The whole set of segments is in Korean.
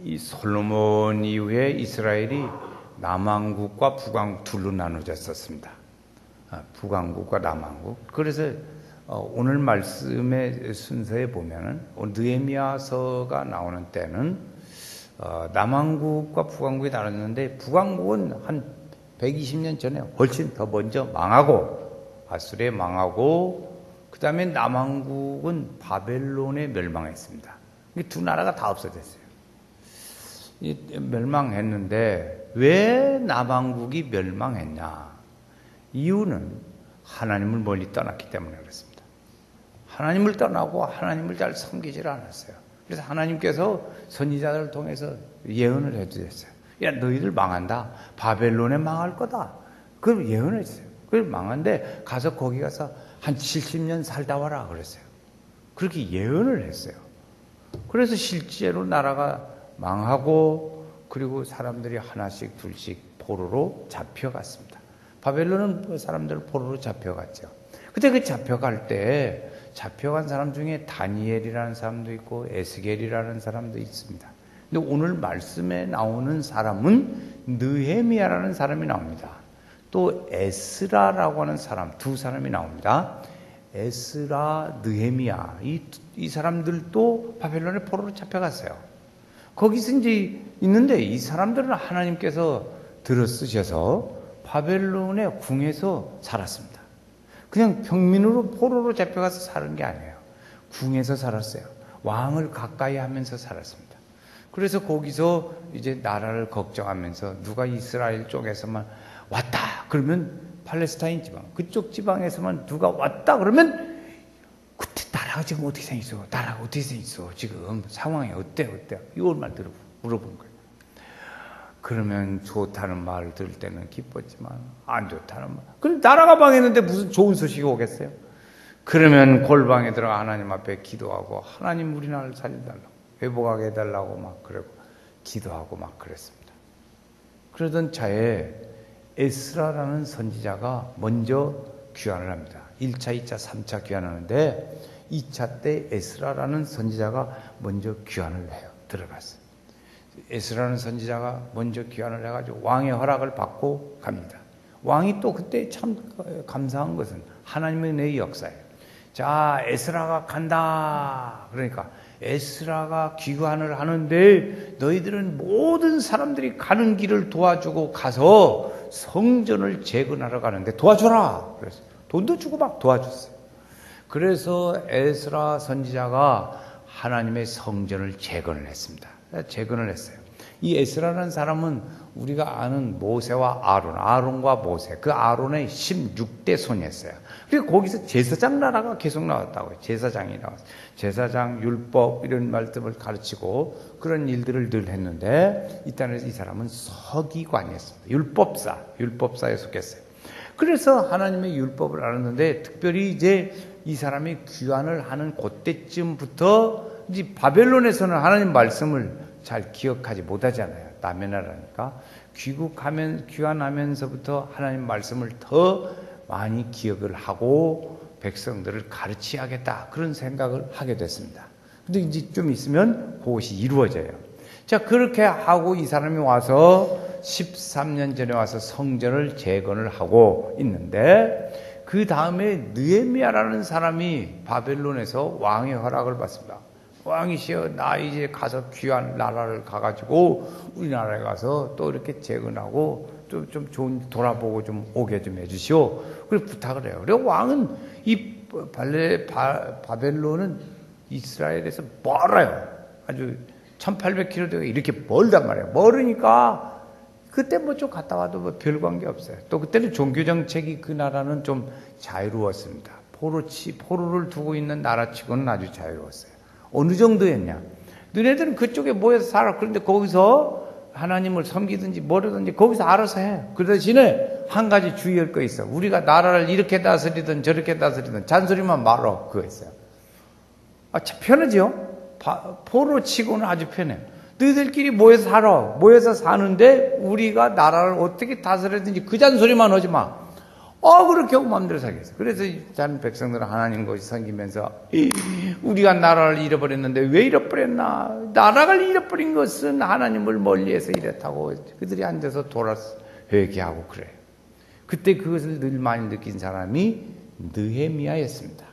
이 솔로몬 이후에 이스라엘이 남왕국과 북왕국 둘로 나눠졌었습니다. 북왕국과 남왕국. 그래서 오늘 말씀의 순서에 보면은 느헤미야서가 나오는 때는 남왕국과 북왕국이 나눴는데 북왕국은 한 120년 전에 훨씬 더 먼저 망하고 아수르에 망하고 그 다음에 남왕국은 바벨론에 멸망했습니다. 이 두 나라가 다 없어졌어요. 멸망했는데 왜 남왕국이 멸망했냐? 이유는 하나님을 멀리 떠났기 때문에 그렇습니다. 하나님을 떠나고 하나님을 잘 섬기질 않았어요. 그래서 하나님께서 선지자들을 통해서 예언을 해주셨어요. 야, 너희들 망한다. 바벨론에 망할 거다. 그걸 예언했어요. 그걸 망한데 가서 거기 가서 한 70년 살다 와라 그랬어요. 그렇게 예언을 했어요. 그래서 실제로 나라가 망하고 그리고 사람들이 하나씩 둘씩 포로로 잡혀갔습니다. 바벨론은 사람들 포로로 잡혀갔죠. 그때 그 잡혀갈 때 잡혀간 사람 중에 다니엘이라는 사람도 있고 에스겔이라는 사람도 있습니다. 근데 오늘 말씀에 나오는 사람은 느헤미야라는 사람이 나옵니다. 또 에스라라고 하는 사람, 두 사람이 나옵니다. 에스라, 느헤미야 이 사람들도 바벨론의 포로로 잡혀갔어요. 거기서 이제 있는데 이 사람들은 하나님께서 들어쓰셔서 바벨론의 궁에서 살았습니다. 그냥 평민으로 포로로 잡혀가서 사는 게 아니에요. 궁에서 살았어요. 왕을 가까이 하면서 살았습니다. 그래서 거기서 이제 나라를 걱정하면서 누가 이스라엘 쪽에서만 왔다 그러면 팔레스타인 지방 그쪽 지방에서만 누가 왔다 그러면 그때 나라가 지금 어떻게 생겼어? 나라가 어떻게 생겼어? 지금 상황이 어때? 이걸 말 물어본 거예요. 그러면 좋다는 말을 들을 때는 기뻤지만 안 좋다는 말. 그럼 나라가 망했는데 무슨 좋은 소식이 오겠어요? 그러면 골방에 들어가 하나님 앞에 기도하고 하나님 우리 나라를 살려달라고 회복하게 해달라고 막 그러고 기도하고 막 그랬습니다. 그러던 차에 에스라라는 선지자가 먼저 귀환을 합니다. 1차, 2차, 3차 귀환하는데 2차 때 에스라라는 선지자가 먼저 귀환을 해요. 들어갔어요. 에스라는 선지자가 먼저 귀환을 해가지고 왕의 허락을 받고 갑니다. 왕이 또 그때 참 감사한 것은 하나님의 내 역사예요. 자, 에스라가 간다. 그러니까 에스라가 귀환을 하는데 너희들은 모든 사람들이 가는 길을 도와주고 가서 성전을 재건하러 가는데 도와줘라. 그래서 돈도 주고 막 도와줬어요. 그래서 에스라 선지자가 하나님의 성전을 재건을 했습니다. 재건을 했어요. 이 에스라라는 사람은 우리가 아는 모세와 아론과 모세, 그 아론의 16대 손이었어요. 그리고 거기서 제사장 나라가 계속 나왔다고요. 제사장이 나왔어요. 제사장, 율법 이런 말씀을 가르치고 그런 일들을 늘 했는데 이 땅에서 이 사람은 서기관이었습니다. 율법사에 속했어요. 그래서 하나님의 율법을 알았는데 특별히 이제 이 사람이 귀환을 하는 그때쯤부터 이제 바벨론에서는 하나님 말씀을 잘 기억하지 못하잖아요. 남의 나라니까. 귀환하면서부터 하나님 말씀을 더 많이 기억을 하고 백성들을 가르쳐야겠다. 그런 생각을 하게 됐습니다. 근데 이제 좀 있으면 그것이 이루어져요. 자, 그렇게 하고 이 사람이 와서 13년 전에 와서 성전을 재건을 하고 있는데 그 다음에 느헤미야라는 사람이 바벨론에서 왕의 허락을 받습니다. 왕이시여, 나 이제 가서 귀한 나라를 가가지고 우리나라에 가서 또 이렇게 재건하고 좀 좋은 돌아보고 좀 오게 좀 해주시오. 그래서 부탁을 해요. 그리고 왕은 이 바벨론은 이스라엘에서 멀어요. 아주 1800km 되고 이렇게 멀단 말이에요. 멀으니까 그때 뭐 좀 갔다 와도 뭐 별 관계 없어요. 또 그때는 종교 정책이 그 나라는 좀 자유로웠습니다. 포로를 두고 있는 나라치고는 아주 자유로웠어요. 어느 정도였냐? 너네들은 그쪽에 모여서 살아. 그런데 거기서 하나님을 섬기든지 뭐라든지 거기서 알아서 해. 그 대신에 한 가지 주의할 거 있어. 우리가 나라를 이렇게 다스리든 저렇게 다스리든 잔소리만 말어. 그거 있어요. 참 편하죠? 포로 치고는 아주 편해요. 너희들끼리 모여서 살아. 모여서 사는데 우리가 나라를 어떻게 다스리든지 그 잔소리만 하지 마. 그렇게 하고 마음대로 살겠어요. 그래서 다른 백성들은 하나님 것이 섬기면서 우리가 나라를 잃어버렸는데 왜 잃어버렸나? 나라를 잃어버린 것은 하나님을 멀리해서 이랬다고 그들이 앉아서 돌아서 회개하고 그래요. 그때 그것을 늘 많이 느낀 사람이 느헤미야였습니다.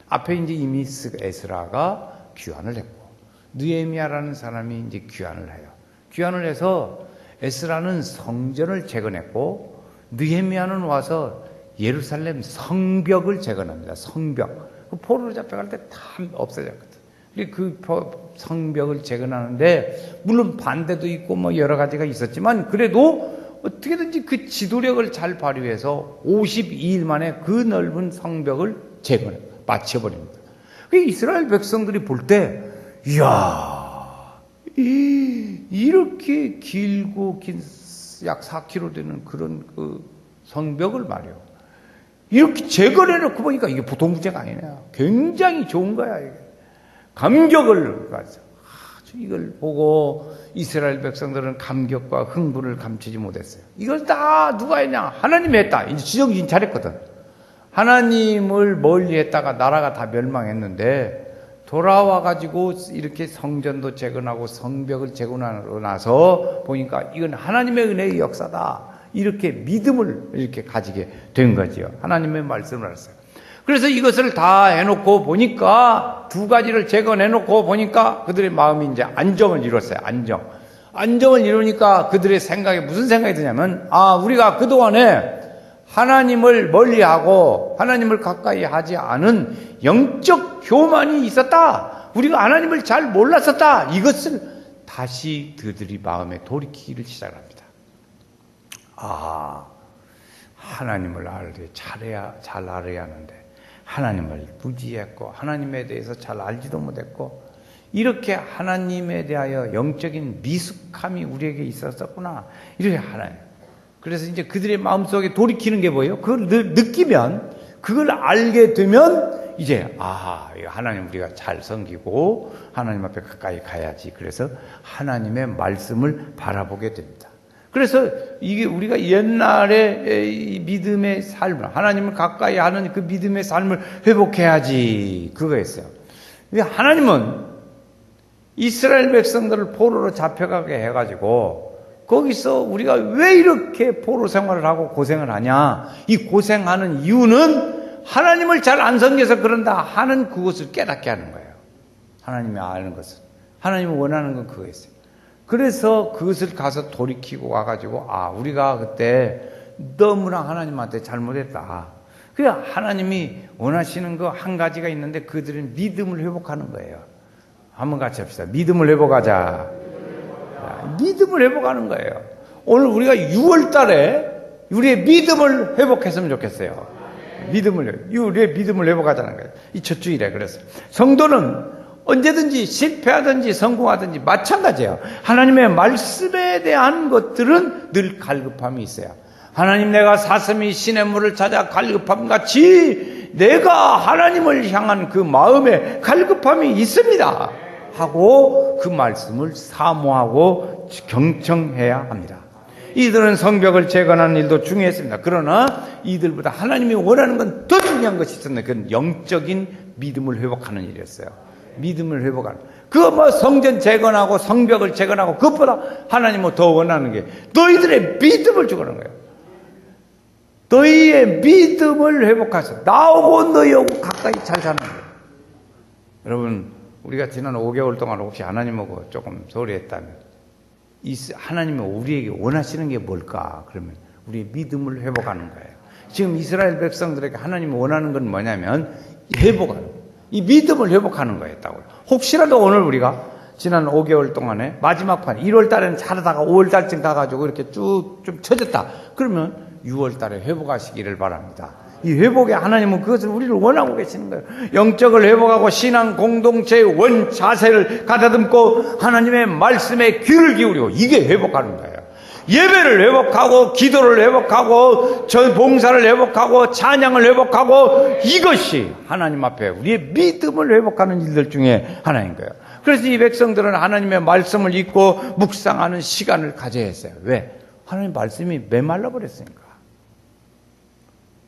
앞에 이제 이미 에스라가 귀환을 했고 느헤미야라는 사람이 이제 귀환을 해요. 귀환을 해서 에스라는 성전을 재건했고 느헤미야는 와서 예루살렘 성벽을 재건합니다. 성벽. 그 포로로 잡혀갈 때 다 없어졌거든. 그 성벽을 재건하는데 물론 반대도 있고 뭐 여러 가지가 있었지만 그래도 어떻게든지 그 지도력을 잘 발휘해서 52일 만에 그 넓은 성벽을 마쳐버립니다. 그 이스라엘 백성들이 볼 때, 이야, 이렇게 길고 긴 약 4km 되는 그런 그 성벽을 말이요. 이렇게 재건해놓고 보니까 이게 보통 문제가 아니네요. 굉장히 좋은 거야, 이게. 감격을 가져. 이걸 보고 이스라엘 백성들은 감격과 흥분을 감추지 못했어요. 이걸 다 누가 했냐? 하나님이 했다. 이제 지정신 차렸거든. 하나님을 멀리 했다가 나라가 다 멸망했는데 돌아와가지고 이렇게 성전도 재건하고 성벽을 재건하고 나서 보니까 이건 하나님의 은혜의 역사다. 이렇게 믿음을 이렇게 가지게 된 거지요. 하나님의 말씀을 알았어요. 그래서 이것을 다 해놓고 보니까 두 가지를 재건해놓고 보니까 그들의 마음이 이제 안정을 이뤘어요. 안정을 이루니까 그들의 생각에 무슨 생각이 드냐면 우리가 그동안에 하나님을 멀리하고 하나님을 가까이 하지 않은 영적 교만이 있었다. 우리가 하나님을 잘 몰랐었다. 이것을 다시 그들이 마음에 돌이키기를 시작합니다. 하나님을 잘 알아야 하는데 하나님을 무지했고 하나님에 대해서 잘 알지도 못했고 이렇게 하나님에 대하여 영적인 미숙함이 우리에게 있었구나. 이렇게 하나님. 그래서 이제 그들의 마음속에 돌이키는 게 뭐예요? 그걸 느끼면 그걸 알게 되면 이제 하나님 우리가 잘 섬기고 하나님 앞에 가까이 가야지. 그래서 하나님의 말씀을 바라보게 됩니다. 그래서 이게 우리가 옛날에 이 믿음의 삶을 하나님을 가까이 하는 그 믿음의 삶을 회복해야지 그거였어요. 하나님은 이스라엘 백성들을 포로로 잡혀가게 해가지고 거기서 우리가 왜 이렇게 포로 생활을 하고 고생을 하냐? 이 고생하는 이유는 하나님을 잘 안 섬겨서 그런다 하는 그것을 깨닫게 하는 거예요. 하나님이 아는 것은. 하나님이 원하는 건 그거였어요. 그래서 그것을 가서 돌이키고 와가지고 우리가 그때 너무나 하나님한테 잘못했다. 그냥 하나님이 원하시는 거 한 가지가 있는데 그들은 믿음을 회복하는 거예요. 한번 같이 합시다. 믿음을 회복하자. 믿음을 회복하는 거예요. 오늘 우리가 6월 달에 우리의 믿음을 회복했으면 좋겠어요. 우리의 믿음을 회복하자는 거예요. 이 첫 주일에 그래서 성도는 언제든지 실패하든지 성공하든지 마찬가지예요. 하나님의 말씀에 대한 것들은 늘 갈급함이 있어요. 하나님 내가 사슴이 시냇물을 찾아 갈급함 같이 내가 하나님을 향한 그 마음에 갈급함이 있습니다. 하고 그 말씀을 사모하고 경청해야 합니다. 이들은 성벽을 재건하는 일도 중요했습니다. 그러나 이들보다 하나님이 원하는 건 더 중요한 것이 있었는데 그건 영적인 믿음을 회복하는 일이었어요. 믿음을 회복하는. 성전 재건하고 성벽을 재건하고 그것보다 하나님은 더 원하는 게 너희들의 믿음을 주는 거예요. 너희의 믿음을 회복하셔. 나오고 너희하고 가까이 잘 사는 거예요. 여러분 우리가 지난 5개월 동안 혹시 하나님하고 조금 소리했다면 하나님이 우리에게 원하시는 게 뭘까? 그러면 우리의 믿음을 회복하는 거예요. 지금 이스라엘 백성들에게 하나님이 원하는 건 뭐냐면 회복하는 이 믿음을 회복하는 거였다고요. 혹시라도 오늘 우리가 지난 5개월 동안에 마지막 판 1월 달에는 잘하다가 5월 달쯤 가가지고 이렇게 쭉 좀 처졌다. 그러면 6월 달에 회복하시기를 바랍니다. 이 회복에 하나님은 그것을 우리를 원하고 계시는 거예요. 영적을 회복하고 신앙 공동체의 원 자세를 가다듬고 하나님의 말씀에 귀를 기울이고 이게 회복하는 거예요. 예배를 회복하고 기도를 회복하고 봉사를 회복하고 찬양을 회복하고 이것이 하나님 앞에 우리의 믿음을 회복하는 일들 중에 하나인 거예요. 그래서 이 백성들은 하나님의 말씀을 읽고 묵상하는 시간을 가져야 했어요. 왜? 하나님 말씀이 메말라 버렸으니까.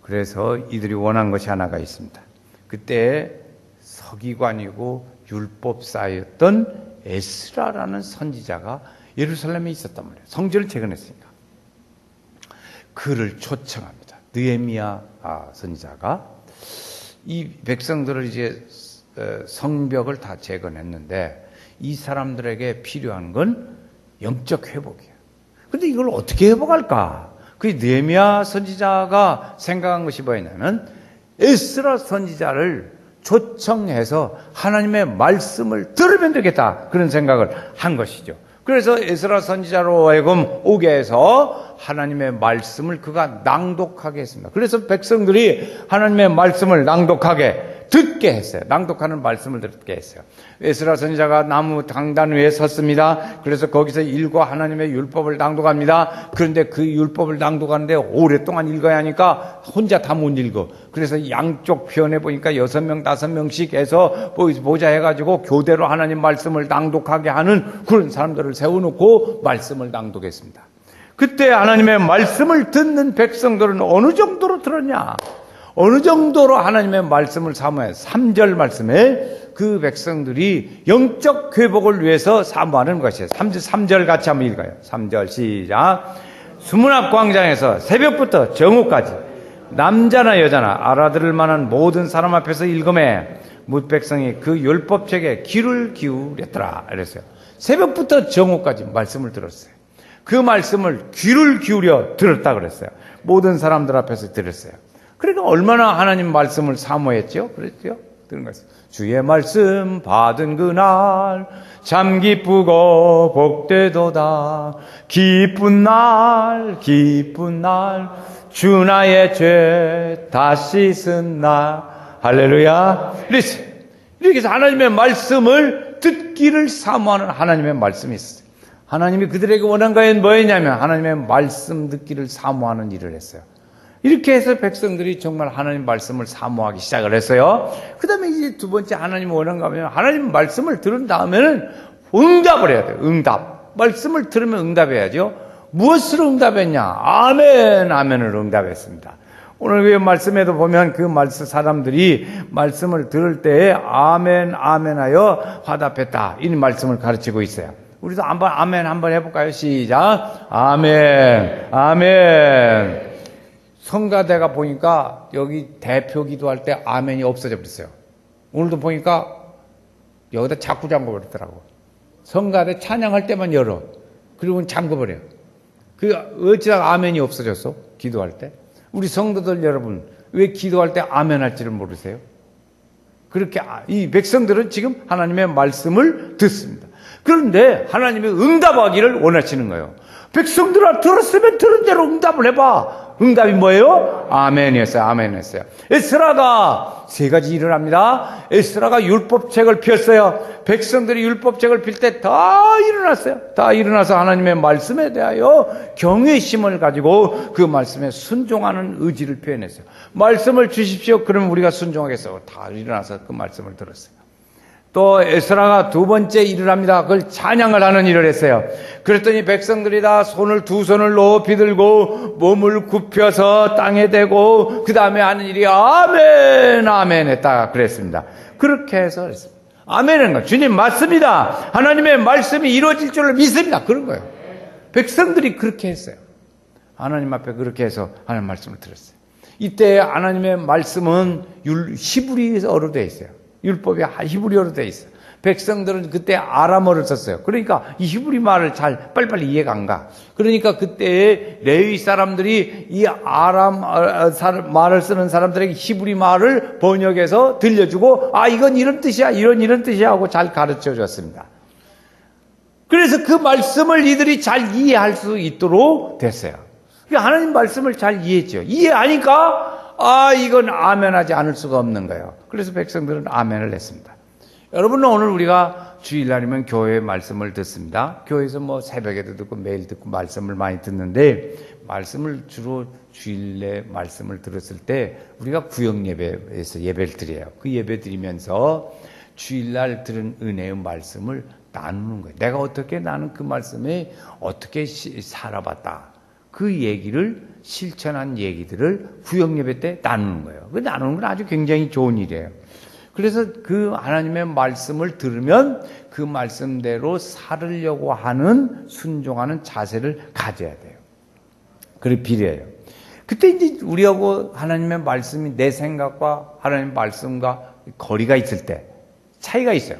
그래서 이들이 원한 것이 하나가 있습니다. 그때 서기관이고 율법사였던 에스라라는 선지자가 예루살렘에 있었단 말이에요. 성전을 재건했으니까. 그를 초청합니다. 느헤미야 선지자가 이 백성들을 이제 성벽을 다 재건했는데 이 사람들에게 필요한 건 영적 회복이에요. 근데 이걸 어떻게 회복할까? 그 느헤미야 선지자가 생각한 것이 뭐였냐면 에스라 선지자를 초청해서 하나님의 말씀을 들으면 되겠다. 그런 생각을 한 것이죠. 그래서 에스라 선지자로 하여금 오게 해서 하나님의 말씀을 그가 낭독하게 했습니다. 그래서 백성들이 하나님의 말씀을 낭독하게 듣게 했어요. 낭독하는 말씀을 듣게 했어요. 에스라 선지자가 나무 강단 위에 섰습니다. 그래서 거기서 읽어 하나님의 율법을 낭독합니다. 그런데 그 율법을 낭독하는데 오랫동안 읽어야 하니까 혼자 다 못 읽어. 그래서 양쪽 편에 보니까 6명, 5명씩 해서 보자 해가지고 교대로 하나님 말씀을 낭독하게 하는 그런 사람들을 세워놓고 말씀을 낭독했습니다. 그때 하나님의 말씀을 듣는 백성들은 어느 정도로 들었냐? 어느 정도로 하나님의 말씀을 사모해 3절 말씀에 그 백성들이 영적 회복을 위해서 사모하는 것이에요. 3절 같이 한번 읽어요. 3절 시작. 수문 앞 광장에서 새벽부터 정오까지 남자나 여자나 알아들을 만한 모든 사람 앞에서 읽음에 뭇 백성이 그 율법책에 귀를 기울였더라 이랬어요. 새벽부터 정오까지 말씀을 들었어요. 그 말씀을 귀를 기울여 들었다 그랬어요. 모든 사람들 앞에서 들었어요. 그러니까 얼마나 하나님 말씀을 사모했죠? 그랬죠? 그런 거였어요. 주의 말씀 받은 그날 참 기쁘고 복되도다. 기쁜 날 주 나의 죄 다 씻은 날. 할렐루야. 이렇게 해서 하나님의 말씀을 듣기를 사모하는 하나님의 말씀이 있어요. 하나님이 그들에게 원한 것은 뭐였냐면 하나님의 말씀 듣기를 사모하는 일을 했어요. 이렇게 해서 백성들이 정말 하나님 말씀을 사모하기 시작을 했어요. 그 다음에 이제 두 번째 하나님 원한가 하면 하나님 말씀을 들은 다음에는 응답을 해야 돼요. 응답. 말씀을 들으면 응답해야죠. 무엇으로 응답했냐? 아멘, 아멘을 응답했습니다. 오늘 그 말씀에도 보면 그 말씀 사람들이 말씀을 들을 때에 아멘, 아멘 하여 화답했다. 이 말씀을 가르치고 있어요. 우리도 한번 아멘 한번 해볼까요? 시작. 아멘, 아멘. 성가대가 보니까 여기 대표 기도할 때 아멘이 없어져 버렸어요. 오늘도 보니까 여기다 자꾸 잠궈버렸더라고. 성가대 찬양할 때만 열어. 그리고 잠궈버려요. 어찌다가 아멘이 없어졌어? 기도할 때. 우리 성도들 여러분, 왜 기도할 때 아멘 할지를 모르세요? 그렇게 이 백성들은 지금 하나님의 말씀을 듣습니다. 그런데 하나님이 응답하기를 원하시는 거예요. 백성들아 들었으면 들은 대로 응답을 해봐. 응답이 뭐예요? 아멘이었어요. 아멘이었어요. 에스라가 세 가지 일을 합니다. 에스라가 율법책을 폈어요. 백성들이 율법책을 필 때 다 일어났어요. 다 일어나서 하나님의 말씀에 대하여 경외심을 가지고 그 말씀에 순종하는 의지를 표현했어요. 말씀을 주십시오. 그러면 우리가 순종하겠어요. 다 일어나서 그 말씀을 들었어요. 또 에스라가 두 번째 일을 합니다. 그걸 찬양을 하는 일을 했어요. 그랬더니 백성들이 다 두 손을 높이 들고 몸을 굽혀서 땅에 대고 그 다음에 하는 일이 아멘 아멘 했다 그랬습니다. 그렇게 해서 아멘은 거 주님 맞습니다. 하나님의 말씀이 이루어질 줄을 믿습니다. 그런 거예요. 백성들이 그렇게 했어요. 하나님 앞에 그렇게 해서 하나님 말씀을 들었어요. 이때 하나님의 말씀은 히브리어로 되어 있어요. 율법이 히브리어로 되어 있어요. 백성들은 그때 아람어를 썼어요. 그러니까 이 히브리 말을 잘 빨리빨리 이해가 안 가. 그러니까 그때 레위 사람들이 이 아람 말을 쓰는 사람들에게 히브리 말을 번역해서 들려주고 이건 이런 뜻이야 이런 뜻이야 하고 잘 가르쳐 줬습니다. 그래서 그 말씀을 이들이 잘 이해할 수 있도록 됐어요. 그러니까 하나님 말씀을 잘 이해했죠. 이해하니까 이건 아멘하지 않을 수가 없는 거예요. 그래서 백성들은 아멘을 했습니다. 여러분은 오늘 우리가 주일날이면 교회의 말씀을 듣습니다. 교회에서 뭐 새벽에도 듣고 매일 듣고 말씀을 많이 듣는데 말씀을 주로 주일에 말씀을 들었을 때 우리가 구역 예배에서 예배를 드려요. 그 예배 드리면서 주일날 들은 은혜의 말씀을 나누는 거예요. 내가 어떻게 나는 그 말씀에 어떻게 살아봤다. 그 얘기를 실천한 얘기들을 구역 예배 때 나누는 거예요. 그 나누는 건 아주 굉장히 좋은 일이에요. 그래서 그 하나님의 말씀을 들으면 그 말씀대로 살으려고 하는 순종하는 자세를 가져야 돼요. 그게 필요해요. 그때 이제 우리하고 하나님의 말씀이 내 생각과 하나님의 말씀과 거리가 있을 때 차이가 있어요.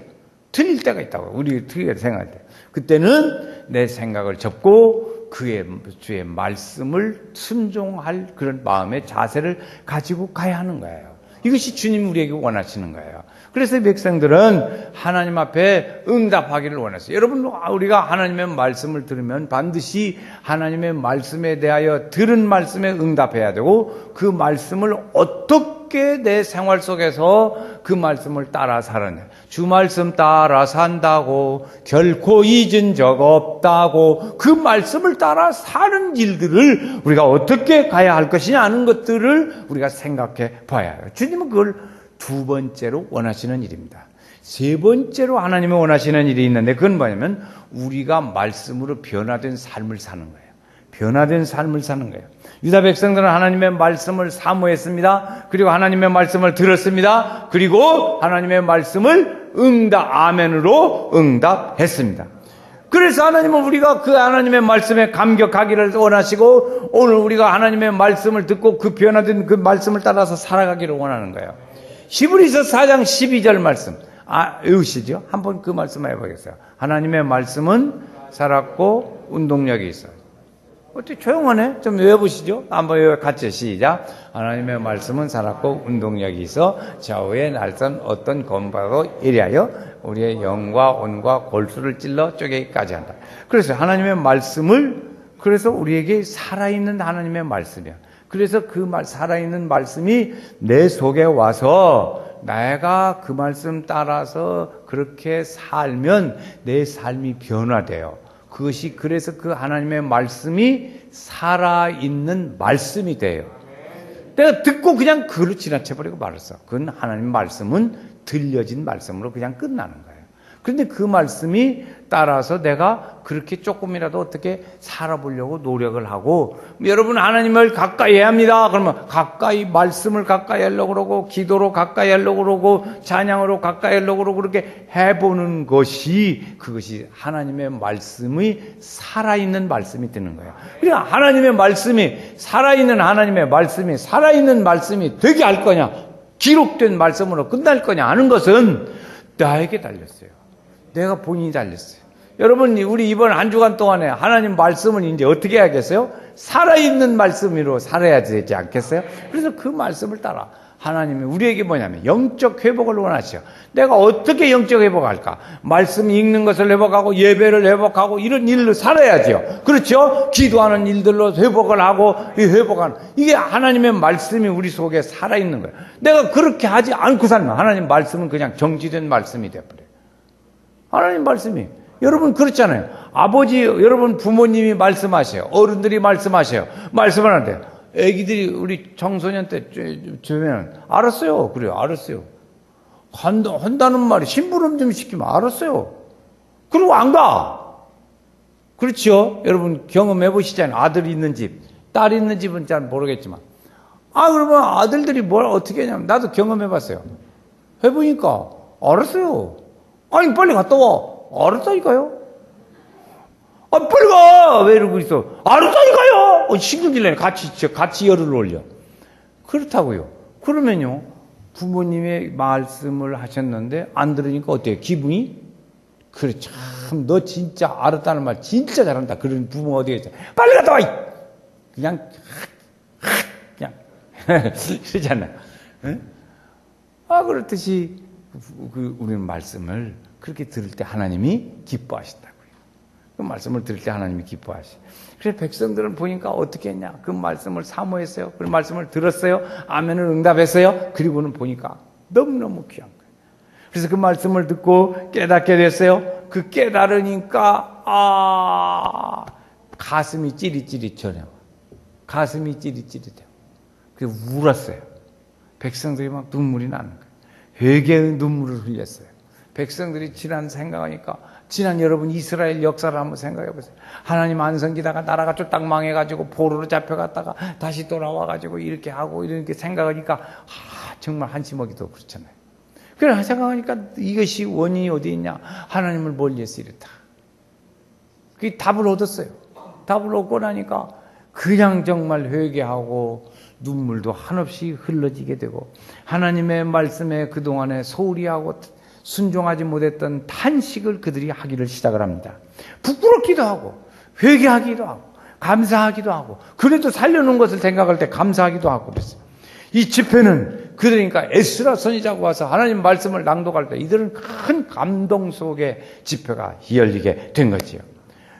틀릴 때가 있다고. 우리 틀리게 생각할 때. 그때는 내 생각을 접고 그의 주의 말씀을 순종할 그런 마음의 자세를 가지고 가야 하는 거예요. 이것이 주님이 우리에게 원하시는 거예요. 그래서 백성들은 하나님 앞에 응답하기를 원했어요. 여러분, 우리가 하나님의 말씀을 들으면 반드시 하나님의 말씀에 대하여 들은 말씀에 응답해야 되고 그 말씀을 어떻게 내 생활 속에서 그 말씀을 따라 살았냐. 주 말씀 따라 산다고 결코 잊은 적 없다고 그 말씀을 따라 사는 일들을 우리가 어떻게 가야 할 것이냐 하는 것들을 우리가 생각해 봐야 해요. 주님은 그걸 두 번째로 원하시는 일입니다. 세 번째로 하나님이 원하시는 일이 있는데 그건 뭐냐면 우리가 말씀으로 변화된 삶을 사는 거예요. 변화된 삶을 사는 거예요. 유다 백성들은 하나님의 말씀을 사모했습니다. 그리고 하나님의 말씀을 들었습니다. 그리고 하나님의 말씀을 아멘으로 응답했습니다. 그래서 하나님은 우리가 그 하나님의 말씀에 감격하기를 원하시고 오늘 우리가 하나님의 말씀을 듣고 그 변화된 그 말씀을 따라서 살아가기를 원하는 거예요. 히브리서 4장 12절 말씀 외우시죠? 한번 그 말씀 해보겠어요. 하나님의 말씀은 살았고 운동력이 있어요. 어떻게 조용하네? 좀 외워보시죠. 한번 같이 시작. 하나님의 말씀은 살았고 운동력이 있어 좌우에 날선 어떤 검과도 이리하여 우리의 영과 온과 골수를 찔러 쪼개기까지 한다. 그래서 하나님의 말씀을 그래서 우리에게 살아있는 하나님의 말씀이야. 그래서 그 살아있는 말씀이 내 속에 와서 내가 그 말씀 따라서 그렇게 살면 내 삶이 변화돼요. 그것이 그래서 그 하나님의 말씀이 살아있는 말씀이 돼요. 내가 듣고 그냥 그로 지나쳐버리고 말았어. 그건 하나님 말씀은 들려진 말씀으로 그냥 끝나는 거예요. 그런데 그 말씀이 따라서 내가 그렇게 조금이라도 어떻게 살아보려고 노력을 하고 여러분 하나님을 가까이 해야 합니다. 그러면 가까이 말씀을 가까이 하려고 그러고 기도로 가까이 하려고 그러고 찬양으로 가까이 하려고 그러고 그렇게 해보는 것이 그것이 하나님의 말씀이 살아있는 말씀이 되는 거예요. 그러니까 하나님의 말씀이 살아있는 하나님의 말씀이 살아있는 말씀이 되게 할 거냐 기록된 말씀으로 끝날 거냐 하는 것은 나에게 달렸어요. 내가 본인이 달렸어요. 여러분, 우리 이번 한 주간 동안에 하나님 말씀을 이제 어떻게 해야겠어요? 살아있는 말씀으로 살아야 되지 않겠어요? 그래서 그 말씀을 따라 하나님이 우리에게 뭐냐면 영적 회복을 원하시죠. 내가 어떻게 영적 회복할까? 말씀 읽는 것을 회복하고 예배를 회복하고 이런 일로 살아야죠. 그렇죠? 기도하는 일들로 회복을 하고 이 회복하는 이게 하나님의 말씀이 우리 속에 살아있는 거예요. 내가 그렇게 하지 않고 살면 하나님 말씀은 그냥 정지된 말씀이 되어버려요. 하나님 말씀이 여러분 그렇잖아요. 아버지 여러분 부모님이 말씀하세요. 어른들이 말씀하세요. 말씀을 하는데 애기들이 우리 청소년 때 주면 알았어요. 그래요. 알았어요. 한다는 말이 심부름 좀 시키면 알았어요. 그리고 안 가. 그렇죠? 여러분 경험해 보시잖아요. 아들 있는 집, 딸 있는 집은 잘 모르겠지만 그러면 아들들이 뭘 어떻게 하냐면 나도 경험해 봤어요. 해보니까 알았어요. 아니 빨리 갔다 와. 알았다니까요. 빨리 가. 왜 이러고 있어? 알았다니까요. 신경질내네. 같이 열을 올려. 그렇다고요. 그러면요 부모님의 말씀을 하셨는데 안 들으니까 어때요? 기분이? 그래 참 너 진짜 알았다는 말 진짜 잘한다. 그런 부모 어디에 있어? 빨리 갔다 와. 그냥 그러잖아요. 응? 그렇듯이 우리는 말씀을 그렇게 들을 때 하나님이 기뻐하신다고요. 그 말씀을 들을 때 하나님이 기뻐하시. 그래서 백성들은 보니까 어떻게 했냐? 그 말씀을 사모했어요. 그 말씀을 들었어요. 아멘을 응답했어요. 그리고는 보니까 너무너무 귀한 거예요. 그래서 그 말씀을 듣고 깨닫게 됐어요. 그 깨달으니까 가슴이 찌릿찌릿해요. 가슴이 찌릿찌릿해요. 그래서 울었어요. 백성들이 막 눈물이 나는 거예요. 회개의 눈물을 흘렸어요. 백성들이 지난 생각하니까 지난 여러분 이스라엘 역사를 한번 생각해 보세요. 하나님 안 섬기다가 나라가 쫄딱 망해가지고 포로로 잡혀갔다가 다시 돌아와가지고 이렇게 하고 이렇게 생각하니까 정말 한심하기도 그렇잖아요. 그래 생각하니까 이것이 원인이 어디 있냐? 하나님을 멀리해서 이렇다. 그 답을 얻었어요. 답을 얻고 나니까 그냥 정말 회개하고 눈물도 한없이 흘러지게 되고 하나님의 말씀에 그동안에 소홀히 하고 순종하지 못했던 탄식을 그들이 하기를 시작을 합니다. 부끄럽기도 하고 회개하기도 하고 감사하기도 하고 그래도 살려놓은 것을 생각할 때 감사하기도 하고 그랬어요. 이 집회는 그러니까 에스라 선지자가 와서 하나님 말씀을 낭독할 때 이들은 큰 감동 속에 집회가 열리게 된 거지요.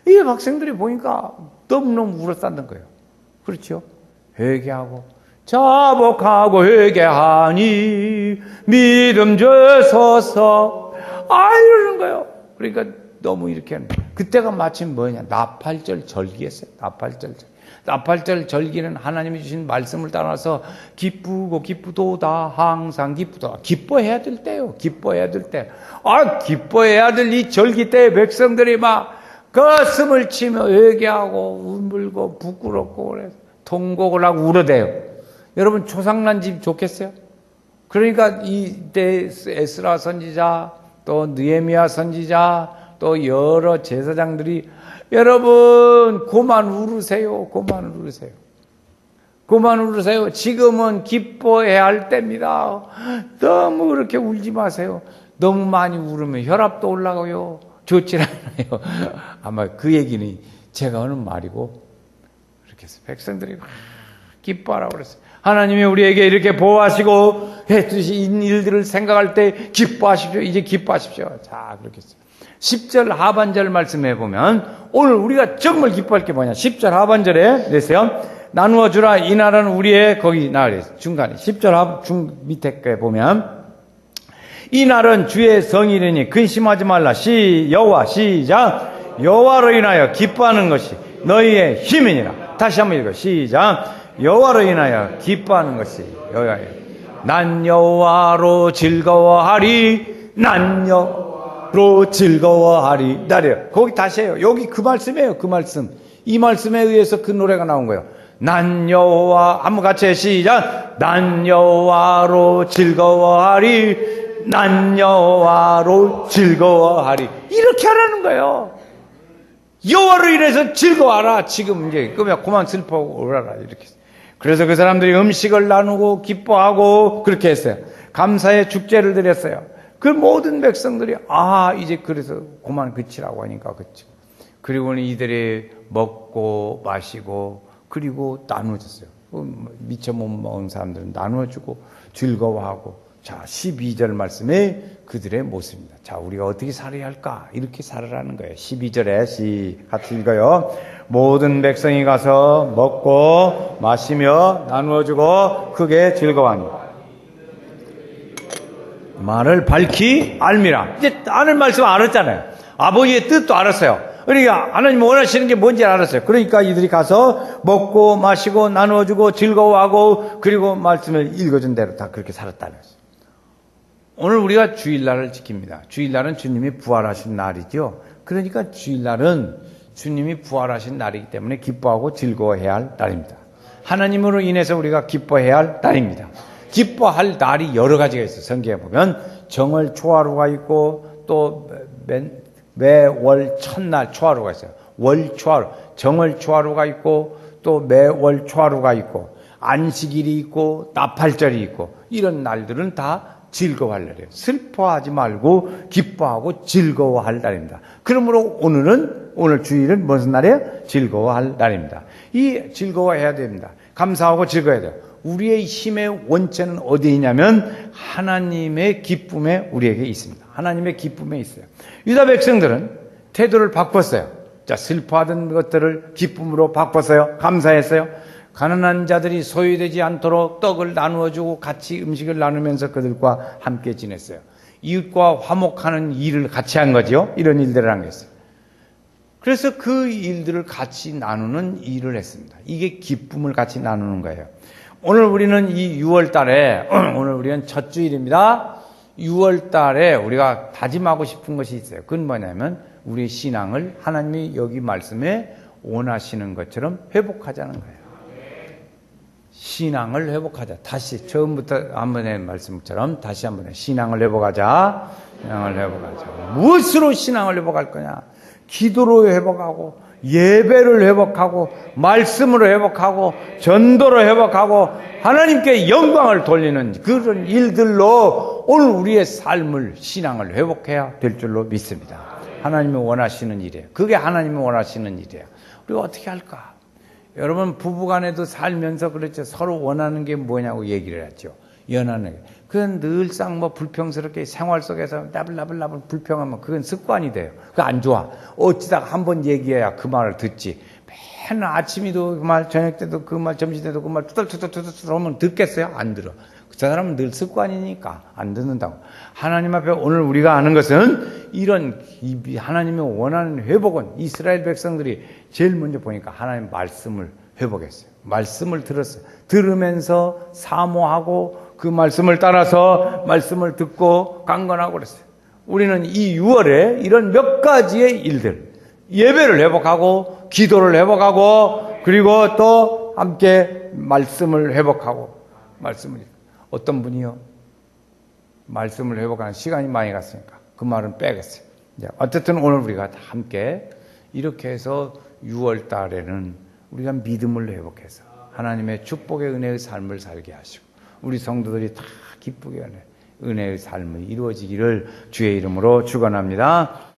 이 학생들이 보니까 너무너무 울었다는 거예요. 그렇죠? 회개하고 자복하고 회개하니 믿음 주소서 이러는 거예요. 그러니까 너무 이렇게 하는 거예요. 그때가 마침 뭐냐? 나팔절 절기였어요. 나팔절 절기는 하나님이 주신 말씀을 따라서 기쁘고 기쁘도다 항상 기쁘도다. 기뻐해야 될 때요. 기뻐해야 될 때. 기뻐해야 될 이 절기 때 백성들이 막 가슴을 치며 회개하고 울고 부끄럽고 그래서 통곡을 하고 울어대요. 여러분 초상난 집 좋겠어요? 그러니까 이때 에스라 선지자 또 느헤미야 선지자 또 여러 제사장들이 여러분 그만 울으세요. 그만 울으세요. 지금은 기뻐해야 할 때입니다. 너무 그렇게 울지 마세요. 너무 많이 울으면 혈압도 올라가요. 좋지 않아요. 아마 그 얘기는 제가 하는 말이고 이렇게 해서 백성들이 막 기뻐하라고 그랬어요. 하나님이 우리에게 이렇게 보호하시고 해주신 일들을 생각할 때 기뻐하십시오. 이제 기뻐하십시오. 자, 그렇게 했어요. 10절 하반절 말씀해 보면 오늘 우리가 정말 기뻐할 게 뭐냐? 10절 하반절에 내세요. 나누어 주라 이 나라는 우리의 거기 나으리 중간에 10절 밑에 게 보면 이 날은 주의 성일이니 근심하지 말라. 여호와 시작. 여호와로 인하여 기뻐하는 것이 너희의 힘이니라. 다시 한번 읽어. 시작. 여호와로 인하여 기뻐하는 것이 여호와의 난 여호와로 즐거워하리. 난 여호와로 즐거워하리. 나래요. 거기 다시 해요. 여기 그 말씀이에요. 그 말씀. 이 말씀에 의해서 그 노래가 나온 거예요. 난 여호와 한번 같이 해. 시작. 난 여호와로 즐거워하리. 난 여호와로 즐거워하리. 이렇게 하라는 거예요. 여호와로 인해서 즐거워하라. 지금 이제 그만 슬퍼하고 울어라. 이렇게. 그래서 그 사람들이 음식을 나누고 기뻐하고 그렇게 했어요. 감사의 축제를 드렸어요. 그 모든 백성들이 이제 그래서 그만 그치라고 하니까 그치고. 그리고는 이들이 먹고 마시고 그리고 나누어줬어요. 미처 못 먹은 사람들은 나누어주고 즐거워하고. 자, 12절 말씀에 그들의 모습입니다. 자, 우리가 어떻게 살아야 할까? 이렇게 살아라는 거예요. 12절에 같이 읽어요. 모든 백성이 가서 먹고 마시며 나누어주고 크게 즐거워하니 말을 밝히 알미라. 이제 아는 말씀 알았잖아요. 아버지의 뜻도 알았어요. 그러니까 하나님 원하시는 게 뭔지 알았어요. 그러니까 이들이 가서 먹고 마시고 나누어주고 즐거워하고 그리고 말씀을 읽어준 대로 다 그렇게 살았다는 거죠. 오늘 우리가 주일날을 지킵니다. 주일날은 주님이 부활하신 날이죠. 그러니까 주일날은 주님이 부활하신 날이기 때문에 기뻐하고 즐거워해야 할 날입니다. 하나님으로 인해서 우리가 기뻐해야 할 날입니다. 기뻐할 날이 여러 가지가 있어요. 성경에 보면 정월 초하루가 있고 또 매월 첫날 초하루가 있어요. 월 초하루, 정월 초하루가 있고 또 매월 초하루가 있고 안식일이 있고 나팔절이 있고 이런 날들은 다 즐거워할 날이에요. 슬퍼하지 말고 기뻐하고 즐거워할 날입니다. 그러므로 오늘 주일은 무슨 날이에요? 즐거워할 날입니다. 이 즐거워해야 됩니다. 감사하고 즐거워해야 돼요. 우리의 힘의 원천은 어디에 있냐면 하나님의 기쁨에 우리에게 있습니다. 하나님의 기쁨에 있어요. 유다 백성들은 태도를 바꿨어요. 자, 슬퍼하던 것들을 기쁨으로 바꿨어요. 감사했어요. 가난한 자들이 소외되지 않도록 떡을 나누어주고 같이 음식을 나누면서 그들과 함께 지냈어요. 이웃과 화목하는 일을 같이 한 거죠. 이런 일들을 한 거였어요. 그래서 그 일들을 같이 나누는 일을 했습니다. 이게 기쁨을 같이 나누는 거예요. 오늘 우리는 이 6월 달에, 오늘 우리는 첫 주일입니다. 6월 달에 우리가 다짐하고 싶은 것이 있어요. 그건 뭐냐면 우리 신앙을 하나님이 여기 말씀에 원하시는 것처럼 회복하자는 거예요. 신앙을 회복하자. 다시 처음부터 한번의 말씀처럼 다시 한번 신앙을 회복하자. 신앙을 회복하자. 무엇으로 신앙을 회복할 거냐? 기도로 회복하고 예배를 회복하고 말씀으로 회복하고 전도로 회복하고 하나님께 영광을 돌리는 그런 일들로 오늘 우리의 삶을 신앙을 회복해야 될 줄로 믿습니다. 하나님이 원하시는 일이에요. 그게 하나님이 원하시는 일이에요. 우리가 어떻게 할까? 여러분 부부간에도 살면서 그렇죠. 서로 원하는 게 뭐냐고 얘기를 하죠. 연하는 게. 그건 늘상 뭐 불평스럽게 생활 속에서 나불나불 불평하면 그건 습관이 돼요. 그거 안 좋아. 어찌다가 한번 얘기해야 그 말을 듣지. 맨날 아침에도 그 말, 저녁 때도 그 말, 점심 때도 그 말 투덜투덜 하면 듣겠어요? 안 들어. 그 사람은 늘 습관이니까 안 듣는다고. 하나님 앞에 오늘 우리가 아는 것은 이런 하나님이 원하는 회복은 이스라엘 백성들이 제일 먼저 보니까 하나님 말씀을 회복했어요. 말씀을 들었어요. 들으면서 사모하고 그 말씀을 따라서 말씀을 듣고 강건하고 그랬어요. 우리는 이 6월에 이런 몇 가지의 일들, 예배를 회복하고 기도를 회복하고 그리고 또 함께 말씀을 회복하고 말씀을 어떤 분이요? 말씀을 회복하는 시간이 많이 갔으니까 그 말은 빼겠어요. 어쨌든 오늘 우리가 다 함께 이렇게 해서 6월 달에는 우리가 믿음을 회복해서 하나님의 축복의 은혜의 삶을 살게 하시고 우리 성도들이 다 기쁘게 은혜의 삶이 이루어지기를 주의 이름으로 축원합니다.